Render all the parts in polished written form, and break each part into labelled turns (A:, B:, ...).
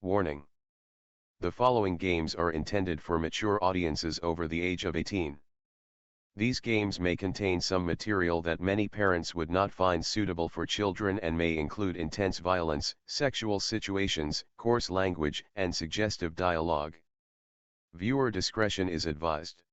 A: Warning. The following games are intended for mature audiences over the age of 18. These games may contain some material that many parents would not find suitable for children and may include intense violence, sexual situations, coarse language, and suggestive dialogue. Viewer discretion is advised.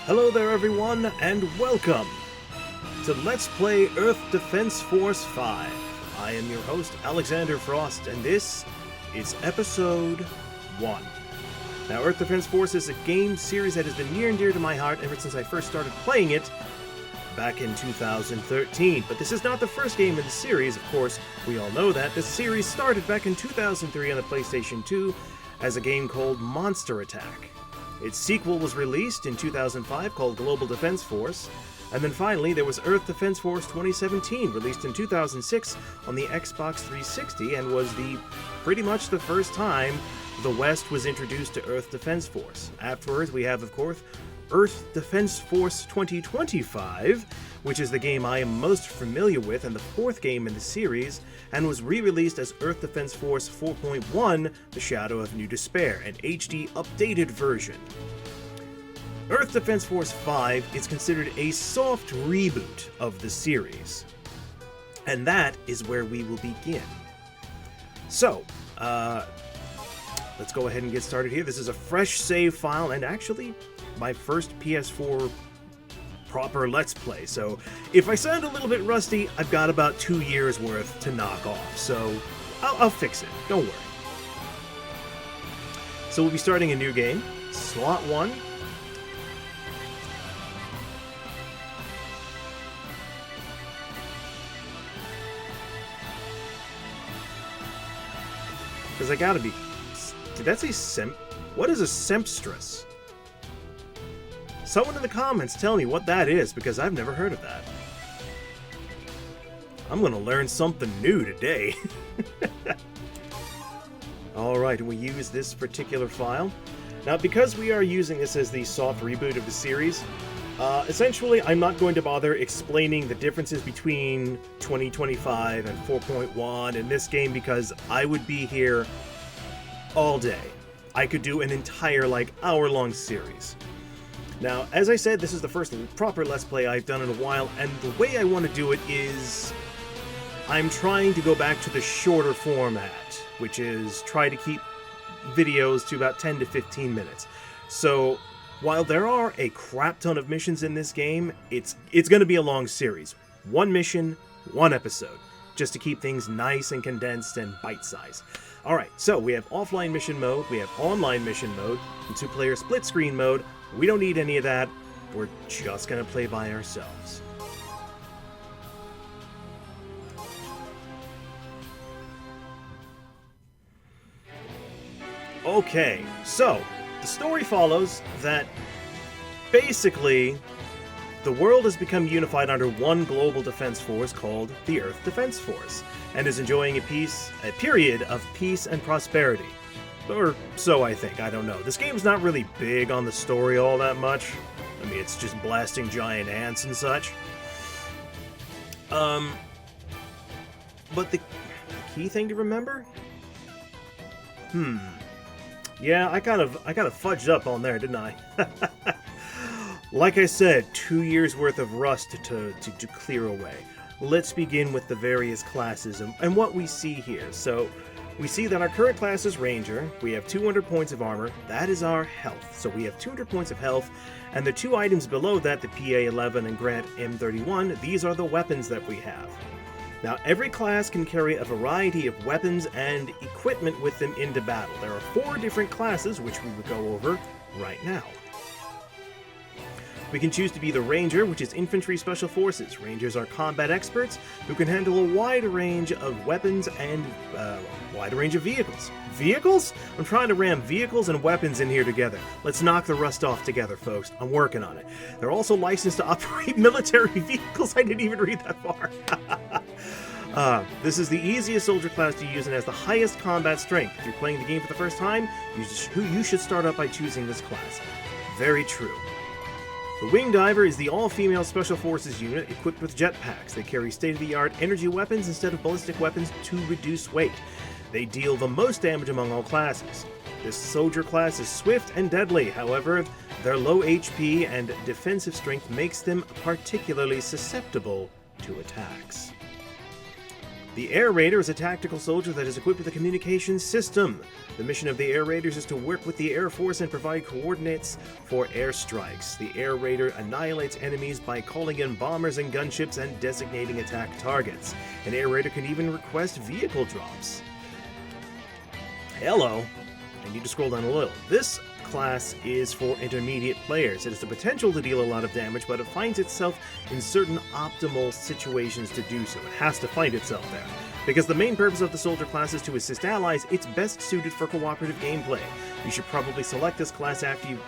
B: Hello there everyone, and welcome to Let's Play Earth Defense Force 5. I am your host, Alexander Frost, and this is Episode 1. Now, Earth Defense Force is a game series that has been near and dear to my heart ever since I first started playing it back in 2013. But this is not the first game in the series, of course, we all know that. The series started back in 2003 on the PlayStation 2 as a game called Monster Attack. Its sequel was released in 2005 called Global Defense Force, and then finally there was Earth Defense Force 2017, released in 2006 on the Xbox 360, and was pretty much the first time the West was introduced to Earth Defense Force. Afterwards we have, of course, Earth Defense Force 2025, which is the game I am most familiar with and the fourth game in the series, and was re-released as Earth Defense Force 4.1, The Shadow of New Despair, an HD updated version. Earth Defense Force 5 is considered a soft reboot of the series, and that is where we will begin. So, let's go ahead and get started here. This is a fresh save file, and actually my first PS4 proper Let's Play, so if I sound a little bit rusty, I've got about 2 years worth to knock off, so I'll fix it, don't worry. So we'll be starting a new game, Slot 1. Because I gotta be... Did that say what is a sempstress? Someone in the comments tell me what that is, because I've never heard of that. I'm gonna learn something new today. Alright, we use this particular file. Now, because we are using this as the soft reboot of the series, essentially I'm not going to bother explaining the differences between 2025 and 4.1 in this game, because I would be here all day. I could do an entire, hour-long series. Now, as I said, this is the first proper Let's Play I've done in a while, and the way I want to do it is I'm trying to go back to the shorter format, which is try to keep videos to about 10 to 15 minutes. So, while there are a crap ton of missions in this game, it's going to be a long series. One mission, one episode, just to keep things nice and condensed and bite-sized. Alright, so we have offline mission mode, we have online mission mode, and two-player split-screen mode. We don't need any of that. We're just going to play by ourselves. Okay, so the story follows that basically the world has become unified under one global defense force called the Earth Defense Force, and is enjoying a period of peace and prosperity. Or so I think, I don't know. This game's not really big on the story all that much. I mean, it's just blasting giant ants and such. But the key thing to remember? Yeah, I kind of fudged up on there, didn't I? Like I said, 2 years worth of rust to clear away. Let's begin with the various classes and what we see here. So, we see that our current class is Ranger. We have 200 points of armor. That is our health. So we have 200 points of health. And the two items below that, the PA-11 and Grant M31, these are the weapons that we have. Now, every class can carry a variety of weapons and equipment with them into battle. There are 4 different classes, which we will go over right now. We can choose to be the Ranger, which is Infantry Special Forces. Rangers are combat experts who can handle a wide range of weapons and a wide range of vehicles. Vehicles? I'm trying to ram vehicles and weapons in here together. Let's knock the rust off together, folks. I'm working on it. They're also licensed to operate military vehicles. I didn't even read that far. This is the easiest soldier class to use and has the highest combat strength. If you're playing the game for the first time, you should start out by choosing this class. Very true. The Wing Diver is the all-female Special Forces unit equipped with jetpacks. They carry state-of-the-art energy weapons instead of ballistic weapons to reduce weight. They deal the most damage among all classes. This soldier class is swift and deadly, however, their low HP and defensive strength makes them particularly susceptible to attacks. The Aerator is a tactical soldier that is equipped with a communications system. The mission of the Aerators is to work with the Air Force and provide coordinates for airstrikes. The Aerator annihilates enemies by calling in bombers and gunships and designating attack targets. An Aerator can even request vehicle drops. Hello. I need to scroll down a little. This class is for intermediate players. It has the potential to deal a lot of damage, but it finds itself in certain optimal situations to do so. It has to find itself there. Because the main purpose of the soldier class is to assist allies, it's best suited for cooperative gameplay. You should probably select this class after you've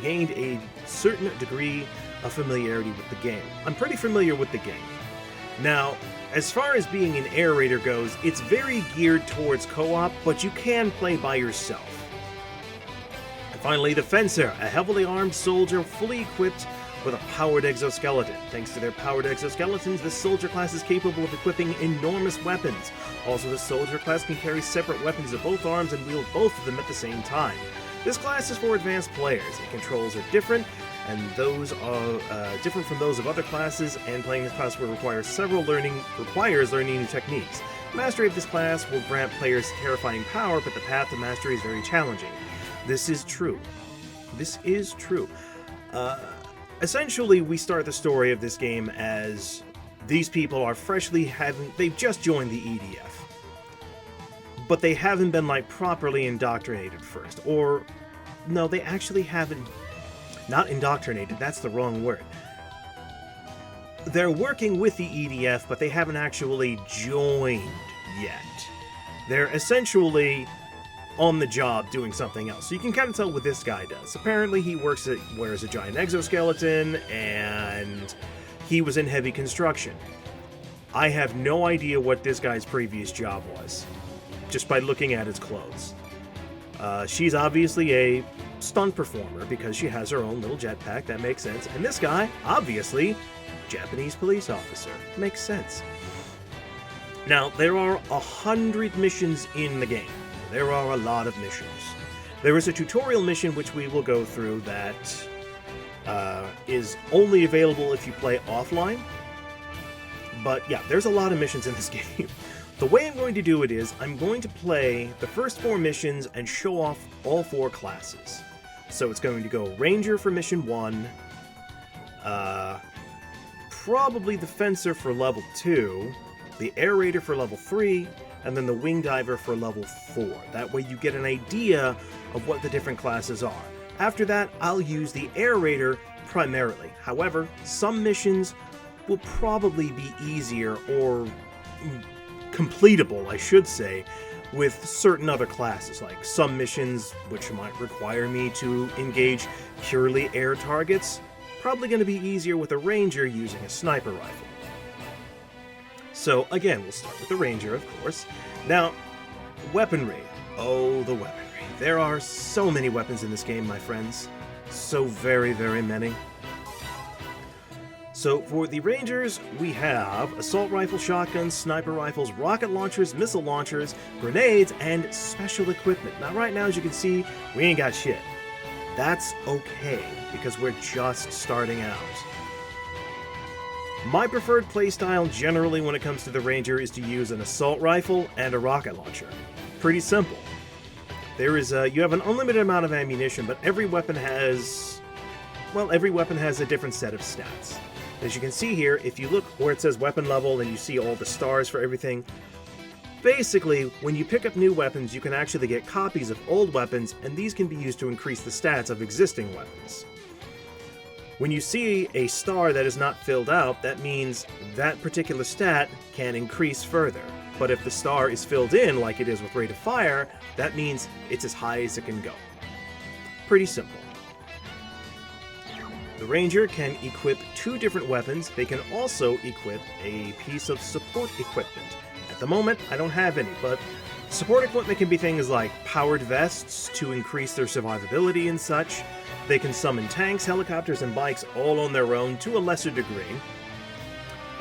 B: gained a certain degree of familiarity with the game. I'm pretty familiar with the game. Now, as far as being an Aerator goes, it's very geared towards co-op, but you can play by yourself. Finally, the Fencer, a heavily armed soldier fully equipped with a powered exoskeleton. Thanks to their powered exoskeletons, this soldier class is capable of equipping enormous weapons. Also, the soldier class can carry separate weapons of both arms and wield both of them at the same time. This class is for advanced players. Its controls are different, and those are different from those of other classes, and playing this class requires learning new techniques. Mastery of this class will grant players terrifying power, but the path to mastery is very challenging. This is true. This is true. Essentially, we start the story of this game as these people are they've just joined the EDF. But they haven't been, properly indoctrinated first. Or, no, they actually haven't, not indoctrinated, that's the wrong word. They're working with the EDF, but they haven't actually joined yet. They're essentially on the job doing something else. So you can kind of tell what this guy does. Apparently he wears a giant exoskeleton, and he was in heavy construction. I have no idea what this guy's previous job was, just by looking at his clothes. She's obviously a stunt performer because she has her own little jetpack. That makes sense. And this guy, obviously, Japanese police officer. Makes sense. Now, there are 100 missions in the game. There are a lot of missions. There is a tutorial mission which we will go through that is only available if you play offline. But yeah, there's a lot of missions in this game. The way I'm going to do it is, I'm going to play the first 4 missions and show off all 4 classes. So it's going to go Ranger for Mission 1, probably the Fencer for Level 2, the Aerator for Level 3, and then the Wing Diver for Level 4. That way you get an idea of what the different classes are. After that, I'll use the Aerator primarily. However, some missions will probably be easier, or completable, I should say, with certain other classes. Like some missions which might require me to engage purely air targets, probably going to be easier with a Ranger using a sniper rifle. So again, we'll start with the Ranger, of course. Now, weaponry. Oh, the weaponry. There are so many weapons in this game, my friends. So very, very many. So for the Rangers, we have assault rifle, shotguns, sniper rifles, rocket launchers, missile launchers, grenades, and special equipment. Now right now, as you can see, we ain't got shit. That's okay, because we're just starting out. My preferred playstyle generally when it comes to the Ranger is to use an assault rifle and a rocket launcher. Pretty simple. You have an unlimited amount of ammunition, but every weapon has a different set of stats. As you can see here, if you look where it says weapon level and you see all the stars for everything, basically, when you pick up new weapons, you can actually get copies of old weapons, and these can be used to increase the stats of existing weapons. When you see a star that is not filled out, that means that particular stat can increase further. But if the star is filled in, like it is with rate of fire, that means it's as high as it can go. Pretty simple. The Ranger can equip 2 different weapons. They can also equip a piece of support equipment. At the moment, I don't have any, but support equipment can be things like powered vests to increase their survivability and such. They can summon tanks, helicopters, and bikes all on their own to a lesser degree.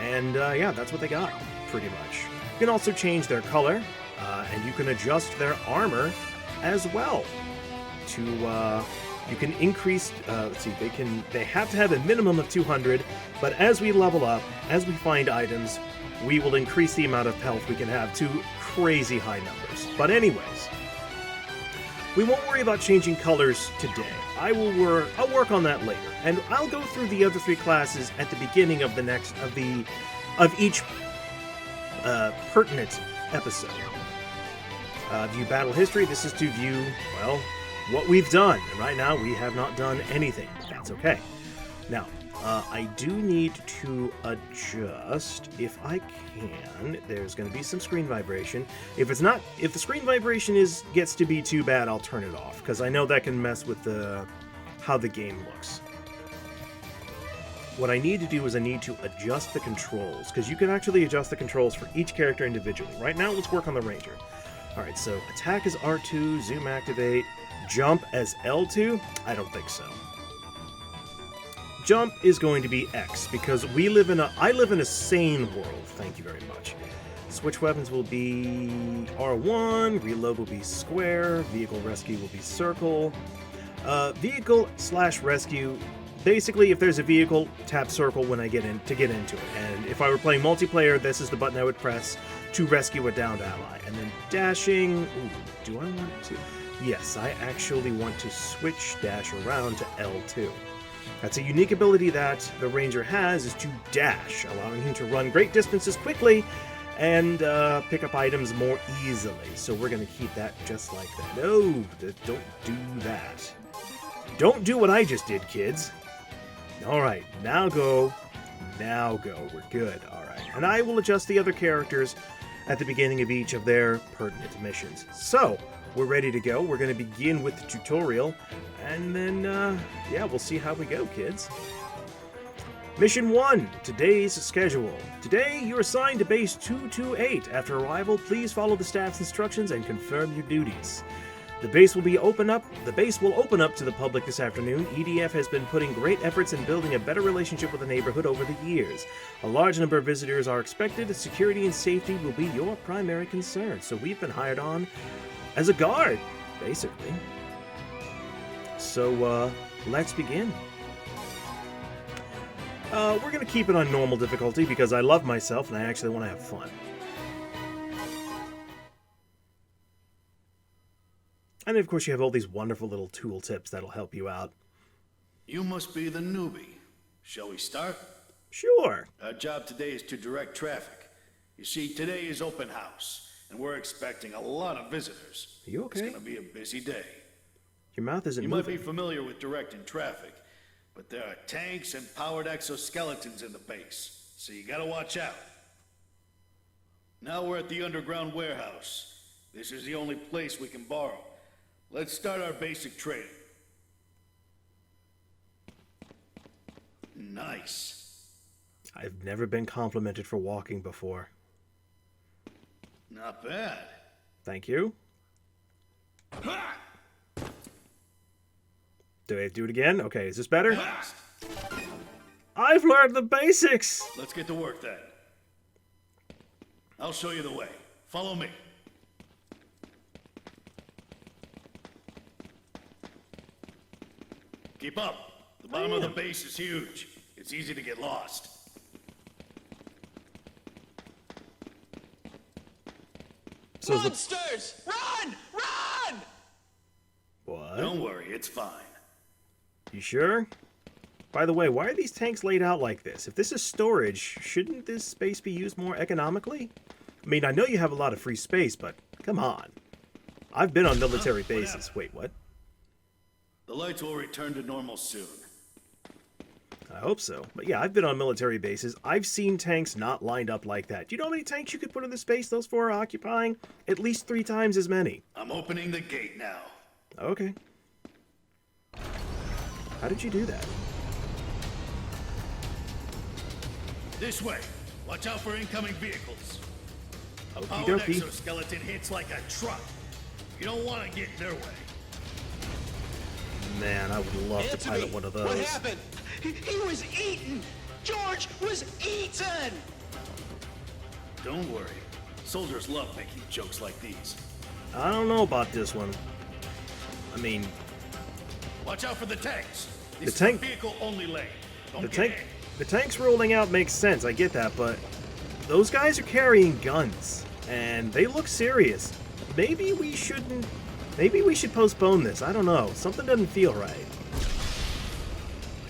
B: And yeah, that's what they got, pretty much. You can also change their color, and you can adjust their armor as well. You can increase, let's see, they have to have a minimum of 200, but as we level up, as we find items, we will increase the amount of health we can have to crazy high numbers. But anyways, we won't worry about changing colors today. I'll work on that later, and I'll go through the other 3 classes at the beginning of each pertinent episode. View battle history. This is to view, well, what we've done. And right now, we have not done anything. That's okay. Now, I do need to adjust, if I can. There's going to be some screen vibration. If the screen vibration gets to be too bad, I'll turn it off, because I know that can mess with how the game looks. What I need to do is I need to adjust the controls, because you can actually adjust the controls for each character individually. Right now, let's work on the Ranger. Alright, so attack is R2, zoom activate, jump as L2? I don't think so. Jump is going to be X, because I live in a sane world, thank you very much. Switch weapons will be R1, reload will be square, vehicle rescue will be circle. Vehicle/rescue, basically if there's a vehicle, tap circle when I get into it. And if I were playing multiplayer, this is the button I would press to rescue a downed ally. And then dashing, do I want to? Yes, I actually want to switch dash around to L2. That's a unique ability that the Ranger has, is to dash, allowing him to run great distances quickly and pick up items more easily. So we're going to keep that just like that. No, don't do that. Don't do what I just did, kids. Alright, now go. Now go. We're good. Alright. And I will adjust the other characters at the beginning of each of their pertinent missions. So, we're ready to go. We're going to begin with the tutorial, and then, yeah, we'll see how we go, kids. Mission 1, today's schedule. Today, you're assigned to Base 228. After arrival, please follow the staff's instructions and confirm your duties. The base will open up to the public this afternoon. EDF has been putting great efforts in building a better relationship with the neighborhood over the years. A large number of visitors are expected. Security and safety will be your primary concern. So we've been hired on as a guard, basically. So, let's begin. We're going to keep it on normal difficulty because I love myself and I actually want to have fun. And of course you have all these wonderful little tool tips that'll help you out.
C: You must be the newbie. Shall we start?
B: Sure.
C: Our job today is to direct traffic. You see, today is open house, and we're expecting a lot of visitors.
B: Are you okay?
C: It's gonna be a busy day.
B: Your mouth isn't moving.
C: You might be familiar with directing traffic, but there are tanks and powered exoskeletons in the base, so you gotta watch out. Now we're at the underground warehouse. This is the only place we can borrow. Let's start our basic training. Nice.
B: I've never been complimented for walking before.
C: Not bad.
B: Thank you. Do I do it again? Okay, is this better?
C: Fast.
B: I've learned the basics!
C: Let's get to work then. I'll show you the way. Follow me. Keep up. The bottom of the base is huge. It's easy to get lost.
B: So
D: Monsters! Run! Run!
B: What?
C: Don't worry, it's fine.
B: You sure? By the way, why are these tanks laid out like this? If this is storage, shouldn't this space be used more economically? I mean, I know you have a lot of free space, but come on. I've been on military bases. Wait, what?
C: The lights will return to normal soon.
B: I hope so. But yeah, I've been on military bases. I've seen tanks not lined up like that. Do you know how many tanks you could put in the space those four are occupying? At least 3 times as many.
C: I'm opening the gate now.
B: Okay. How did you do that?
C: This way. Watch out for incoming vehicles. A
B: Okie
C: powered
B: dokie.
C: exoskeleton hits like a truck. You don't want to get in their way.
B: Man, I would love to
D: Answer
B: pilot
D: me.
B: one of
D: What
B: those.
D: happened? He was eaten. George was eaten.
C: Don't worry. Soldiers love making jokes like these.
B: I don't know about this one. I mean,
C: Watch out for the tanks. This
B: The tank-
C: is a vehicle-only lane. Don't
B: the
C: get
B: tank,
C: hit.
B: the tanks rolling out makes sense. I get that, but those guys are carrying guns, and they look serious. Maybe we shouldn't. Maybe we should postpone this. I don't know. Something doesn't feel right.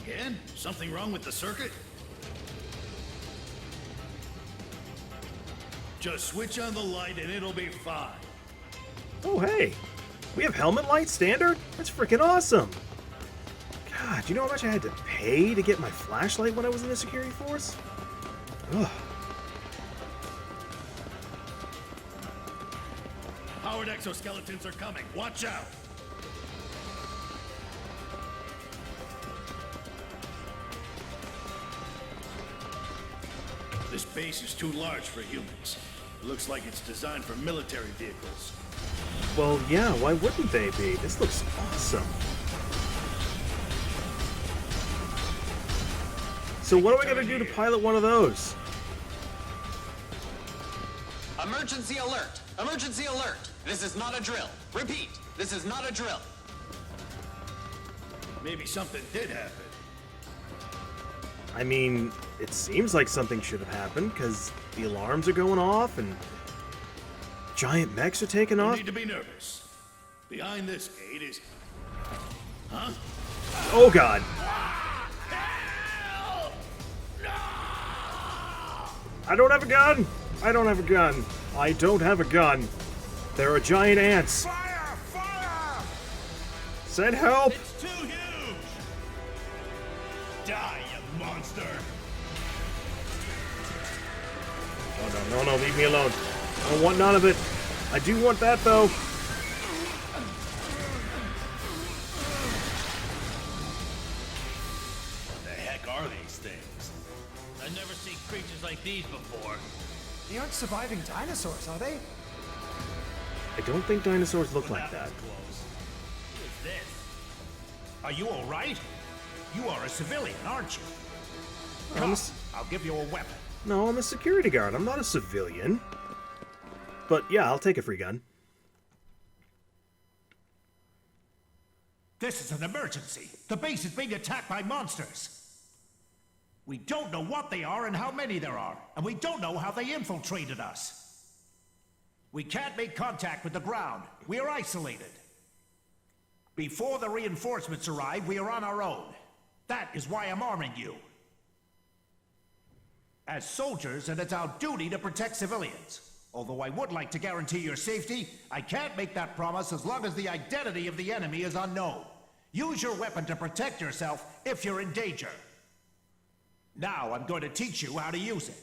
C: Again? Something wrong with the circuit? Just switch on the light and it'll be fine.
B: Oh, hey. We have helmet light standard? That's freaking awesome. God, you know how much I had to pay to get my flashlight when I was in the security force? Ugh.
C: Powered exoskeletons are coming. Watch out. This base is too large for humans. It looks like it's designed for military vehicles.
B: Well, yeah, why wouldn't they be? This looks awesome. So what do I gotta do to pilot one of those?
D: Emergency alert. Emergency alert. This is not a drill. Repeat. This is not a drill.
C: Maybe something did happen.
B: I mean, it seems like something should have happened, because the alarms are going off and giant mechs are taking
C: No
B: off.
C: need to be nervous. Behind this gate is... Huh?
B: Oh god. I don't have a gun! I don't have a gun. I don't have a gun. There are giant ants.
C: Fire! Fire!
B: Send help!
C: It's too huge! Die, you monster!
B: Oh no, no, no, leave me alone. I don't want none of it. I do want that though.
C: What the heck are these things?
E: I've never seen creatures like these before.
F: They aren't surviving dinosaurs, are they?
B: I don't think dinosaurs look like that.
E: Close. Who is this? Are you all right? You are a civilian, aren't you?
B: I'm
E: Come,
B: a s-
E: I'll give you a weapon.
B: No, I'm a security guard. I'm not a civilian. But yeah, I'll take a free gun.
E: This is an emergency. The base is being attacked by monsters. We don't know what they are and how many there are, and we don't know how they infiltrated us. We can't make contact with the ground. We are isolated. Before the reinforcements arrive, we are on our own. That is why I'm arming you. As soldiers, and it's our duty to protect civilians. Although I would like to guarantee your safety, I can't make that promise as long as the identity of the enemy is unknown. Use your weapon to protect yourself if you're in danger. Now I'm going to teach you how to use it.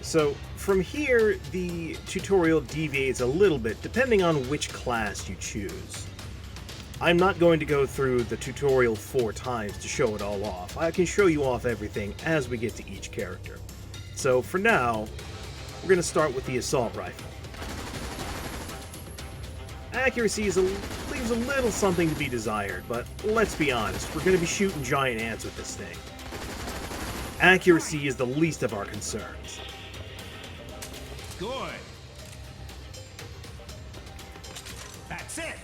B: So, from here, the tutorial deviates a little bit depending on which class you choose. I'm not going to go through the tutorial 4 times to show it all off. I can show you off everything as we get to each character. So, for now, we're going to start with the assault rifle. Accuracy leaves a little something to be desired, but let's be honest, we're going to be shooting giant ants with this thing. Accuracy is the least of our concerns.
E: Good. That's it.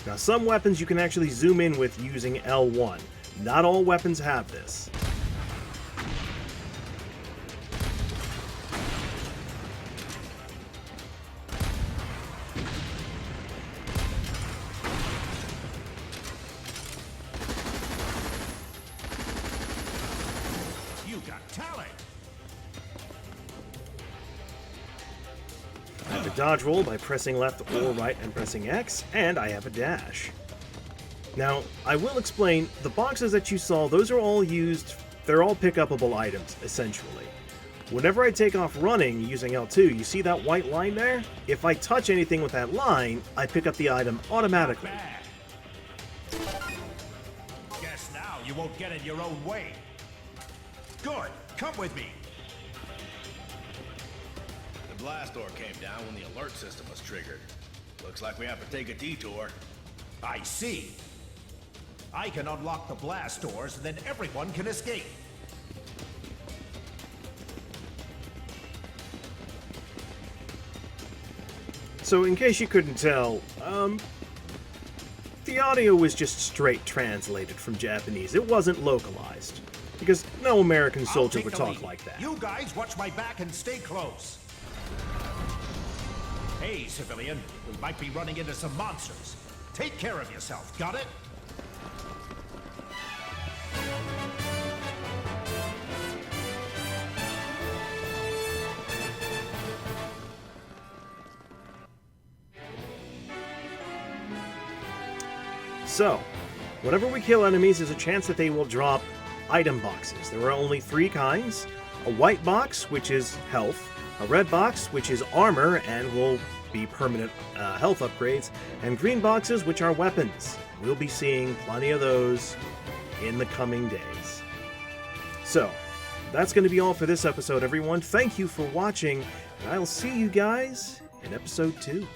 B: Now, some weapons you can actually zoom in with using L1. Not all weapons have this.
E: You got talent.
B: I have a dodge roll by pressing left or right and pressing X, and I have a dash. Now, I will explain, the boxes that you saw, those are all used, they're all pick-upable items, essentially. Whenever I take off running using L2, you see that white line there? If I touch anything with that line, I pick up the item automatically.
E: Guess now you won't get in your own way. Good. Come with me.
G: The blast door came down when the alert system was triggered. Looks like we have to take a detour.
E: I see. I can unlock the blast doors, and then everyone can escape.
B: So in case you couldn't tell, the audio was just straight translated from Japanese. It wasn't localized. Because no American soldier would talk like that.
E: You guys watch my back and stay close. Hey, civilian. We might be running into some monsters. Take care of yourself, got it?
B: So, whenever we kill enemies, there's a chance that they will drop item boxes. There are only 3 kinds. A white box, which is health. A red box, which is armor and will be permanent health upgrades. And green boxes, which are weapons. We'll be seeing plenty of those in the coming days. So, that's going to be all for this episode, everyone. Thank you for watching, and I'll see you guys in episode 2.